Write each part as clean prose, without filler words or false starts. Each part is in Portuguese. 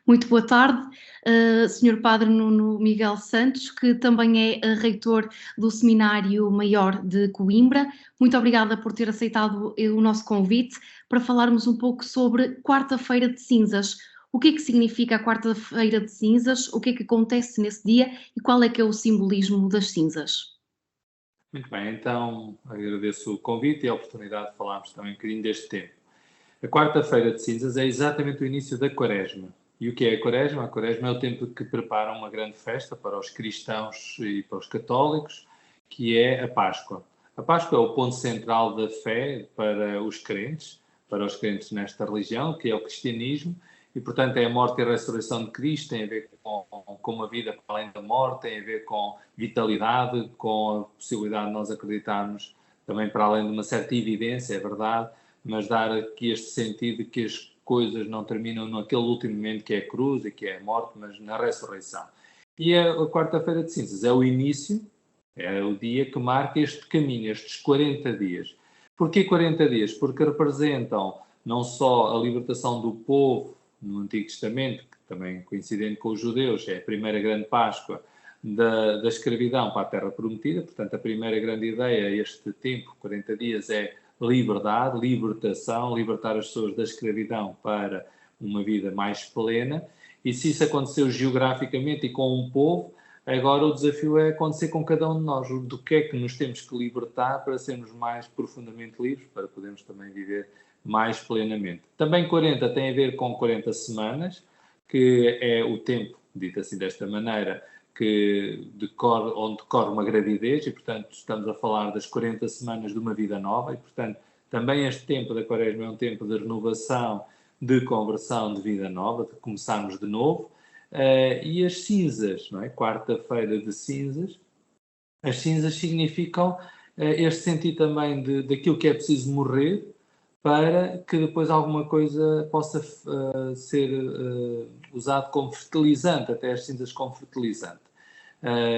Muito boa tarde, Sr. Padre Nuno Miguel Santos, que também é reitor do Seminário Maior de Coimbra. Muito obrigada por ter aceitado o nosso convite para falarmos um pouco sobre Quarta-feira de Cinzas. O que é que significa a Quarta-feira de Cinzas? O que é que acontece nesse dia e qual é que é o simbolismo das cinzas? Muito bem, então agradeço o convite e a oportunidade de falarmos também um bocadinho deste tempo. A quarta-feira de cinzas é exatamente o início da Quaresma. E o que é a Quaresma? A Quaresma é o tempo que prepara uma grande festa para os cristãos e para os católicos, que é a Páscoa. A Páscoa é o ponto central da fé para os crentes nesta religião, que é o cristianismo, e portanto é a morte e a ressurreição de Cristo, tem a ver com uma vida para além da morte, tem a ver com vitalidade, com a possibilidade de nós acreditarmos também para além de uma certa evidência, é verdade, mas dar aqui este sentido de que as coisas não terminam naquele último momento que é a cruz e que é a morte, mas na ressurreição. E a quarta-feira de cinzas é o início, é o dia que marca este caminho, estes 40 dias. Porquê 40 dias? Porque representam não só a libertação do povo no Antigo Testamento, que também coincidente com os judeus, é a primeira grande Páscoa da escravidão para a Terra Prometida, portanto a primeira grande ideia, este tempo, 40 dias, é liberdade, libertação, libertar as pessoas da escravidão para uma vida mais plena. E se isso aconteceu geograficamente e com um povo, agora o desafio é acontecer com cada um de nós. Do que é que nos temos que libertar para sermos mais profundamente livres, para podermos também viver mais plenamente. Também 40 tem a ver com 40 semanas, que é o tempo, dito assim desta maneira, onde decorre uma gravidez e, portanto, estamos a falar das 40 semanas de uma vida nova e, portanto, também este tempo da Quaresma é um tempo de renovação, de conversão de vida nova, de começarmos de novo. E as cinzas, não é? Quarta-feira de cinzas. As cinzas significam este sentido também daquilo que é preciso morrer para que depois alguma coisa possa ser usado como fertilizante, até as cinzas como fertilizante.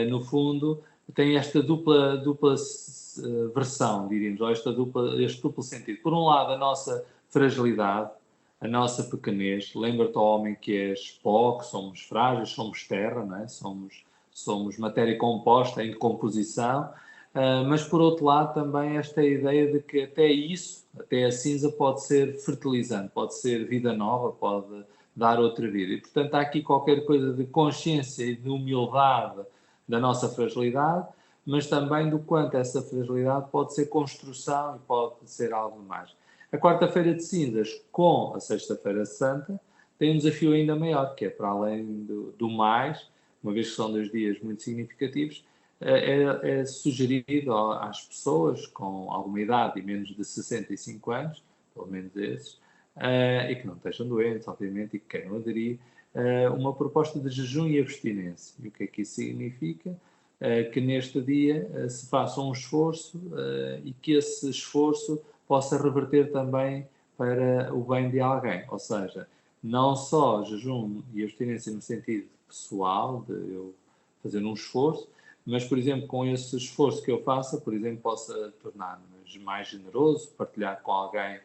No fundo, tem esta dupla versão, diríamos, ou este duplo sentido. Por um lado, a nossa fragilidade, a nossa pequenez. Lembra-te, ao homem, que és pó, que somos frágeis, somos terra, não é? Somos matéria composta, em decomposição. Mas, por outro lado, também esta ideia de que até isso, até a cinza, pode ser fertilizante, pode ser vida nova, pode dar outra vida. E, portanto, há aqui qualquer coisa de consciência e de humildade da nossa fragilidade, mas também do quanto essa fragilidade pode ser construção e pode ser algo mais. A quarta-feira de cinzas, com a sexta-feira santa, tem um desafio ainda maior, que é para além do mais, uma vez que são 2 dias muito significativos, é sugerido às pessoas com alguma idade e menos de 65 anos, pelo menos esses, e que não estejam doentes, obviamente, e que queiram aderir, uma proposta de jejum e abstinência. E o que é que isso significa? Que neste dia se faça um esforço e que esse esforço possa reverter também para o bem de alguém. Ou seja, não só jejum e abstinência no sentido pessoal, de eu fazer um esforço, mas, por exemplo, com esse esforço que eu faça, por exemplo, possa tornar-me mais generoso, partilhar com alguém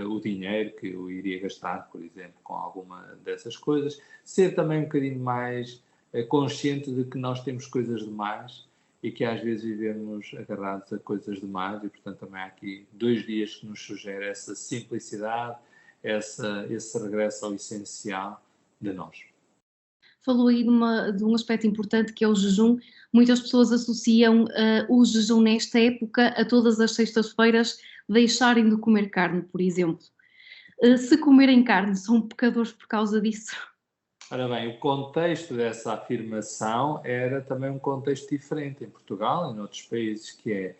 o dinheiro que eu iria gastar, por exemplo, com alguma dessas coisas, ser também um bocadinho mais consciente de que nós temos coisas demais e que às vezes vivemos agarrados a coisas demais e, portanto, também há aqui 2 dias que nos sugere essa simplicidade, esse regresso ao essencial de nós. Falou aí de um aspecto importante que é o jejum. Muitas pessoas associam o jejum nesta época a todas as sextas-feiras deixarem de comer carne, por exemplo. Se comerem carne, são pecadores por causa disso? Ora bem, o contexto dessa afirmação era também um contexto diferente em Portugal e noutros países, que é,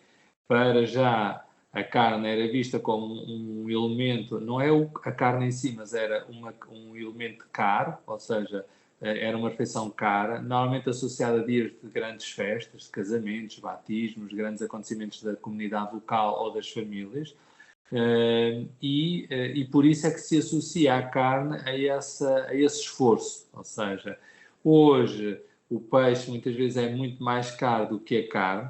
para já, a carne era vista como um elemento, não é a carne em si, mas era um elemento caro, ou seja, era uma refeição cara, normalmente associada a dias de grandes festas, de casamentos, batismos, grandes acontecimentos da comunidade local ou das famílias. E por isso é que se associa a carne a esse esforço. Ou seja, hoje o peixe muitas vezes é muito mais caro do que a carne.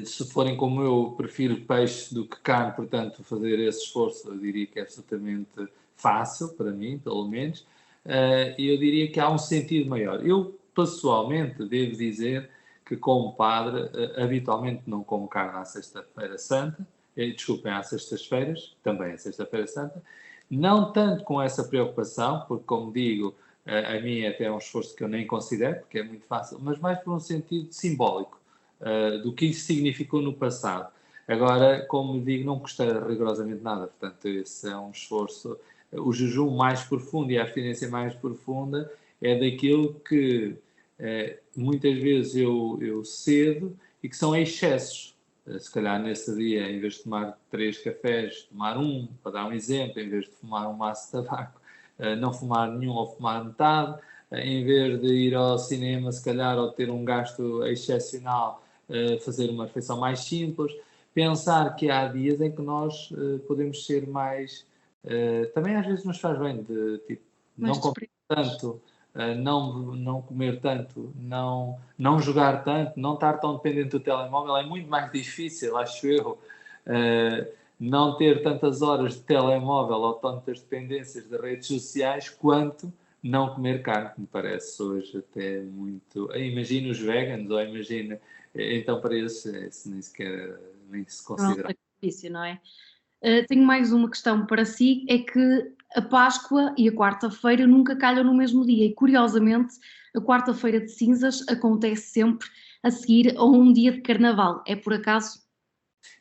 Se forem como eu, prefiro peixe do que carne, portanto, fazer esse esforço eu diria que é absolutamente fácil para mim, pelo menos. eu diria que há um sentido maior. Eu, pessoalmente, devo dizer que, como padre, habitualmente não como carne à Sexta-feira Santa, desculpem, às sextas-feiras, também à Sexta-feira Santa, não tanto com essa preocupação, porque, como digo, a mim é até um esforço que eu nem considero, porque é muito fácil, mas mais por um sentido simbólico, do que isso significou no passado. Agora, como digo, não custa rigorosamente nada, portanto, esse é um esforço. O jejum mais profundo e a abstinência mais profunda é daquilo que muitas vezes eu cedo e que são excessos. Se calhar nesse dia, em vez de tomar 3 cafés, tomar um, para dar um exemplo, em vez de fumar um maço de tabaco, não fumar nenhum ou fumar metade, em vez de ir ao cinema, se calhar, ou ter um gasto excepcional, fazer uma refeição mais simples. Pensar que há dias em que nós podemos ser mais... também às vezes nos faz bem de tipo, não comer tanto, não comer tanto, não jogar tanto, não estar tão dependente do telemóvel. É muito mais difícil, acho eu, não ter tantas horas de telemóvel ou tantas dependências de redes sociais quanto não comer carne, que me parece hoje até muito... Imagina os veganos, ou imagina... Então, para eles, nem sequer nem se considera. Sacrifício, não é? Tenho mais uma questão para si, é que a Páscoa e a quarta-feira nunca calham no mesmo dia e, curiosamente, a quarta-feira de cinzas acontece sempre a seguir a um dia de carnaval. É por acaso?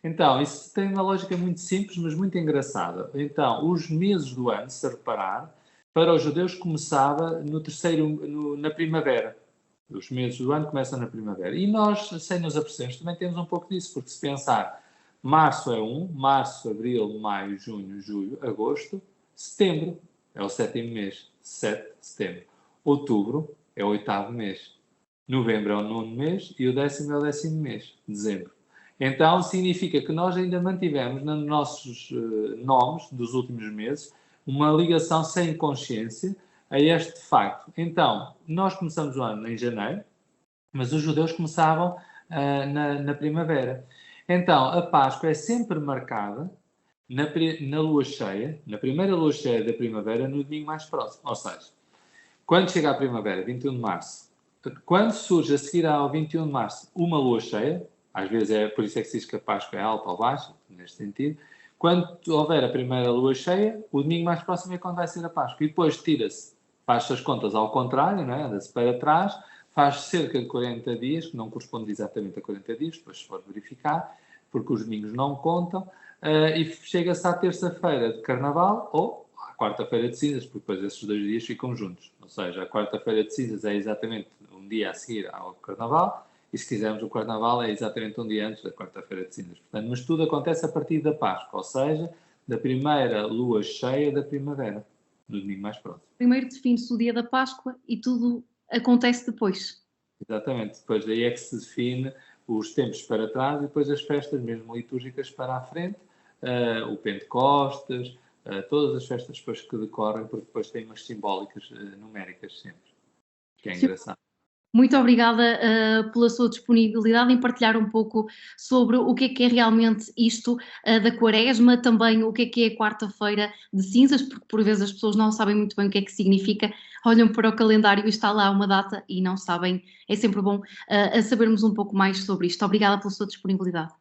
Então, isso tem uma lógica muito simples, mas muito engraçada. Então, os meses do ano, se reparar, para os judeus começava na primavera. Os meses do ano começam na primavera. E nós, sem nos apercebermos, também temos um pouco disso, porque se pensar, março é março, abril, maio, junho, julho, agosto, setembro é o 7º mês, 7 de setembro. Outubro é o 8º mês. Novembro é o 9º mês e o 10º é o 10º mês, dezembro. Então, significa que nós ainda mantivemos nos nossos nomes dos últimos meses uma ligação sem consciência a este facto. Então, nós começamos o ano em janeiro, mas os judeus começavam na primavera. Então, a Páscoa é sempre marcada na lua cheia, na primeira lua cheia da primavera, no domingo mais próximo. Ou seja, quando chega a primavera, 21 de março, quando surge a seguir ao 21 de março uma lua cheia, às vezes é por isso é que se diz que a Páscoa é alta ou baixa, neste sentido, quando houver a primeira lua cheia, o domingo mais próximo é quando vai ser a Páscoa. E depois tira-se, faz-se as contas ao contrário, não é? Anda-se para trás, faz cerca de 40 dias, que não corresponde exatamente a 40 dias, depois se for verificar, porque os domingos não contam, e chega-se à terça-feira de Carnaval ou à quarta-feira de cinzas, porque depois esses 2 dias ficam juntos. Ou seja, a quarta-feira de cinzas é exatamente um dia a seguir ao Carnaval, e se quisermos o Carnaval é exatamente um dia antes da quarta-feira de cinzas. Portanto, mas tudo acontece a partir da Páscoa, ou seja, da primeira lua cheia da primavera, do domingo mais próximo. Primeiro define-se o dia da Páscoa e tudo acontece depois. Exatamente, depois daí é que se define os tempos para trás e depois as festas mesmo litúrgicas para a frente, o Pentecostes, todas as festas depois que decorrem, porque depois têm umas simbólicas numéricas sempre, que é engraçado. Muito obrigada pela sua disponibilidade em partilhar um pouco sobre o que é realmente isto da Quaresma, também o que é a quarta-feira de cinzas, porque por vezes as pessoas não sabem muito bem o que é que significa, olham para o calendário e está lá uma data e não sabem, é sempre bom a sabermos um pouco mais sobre isto. Obrigada pela sua disponibilidade.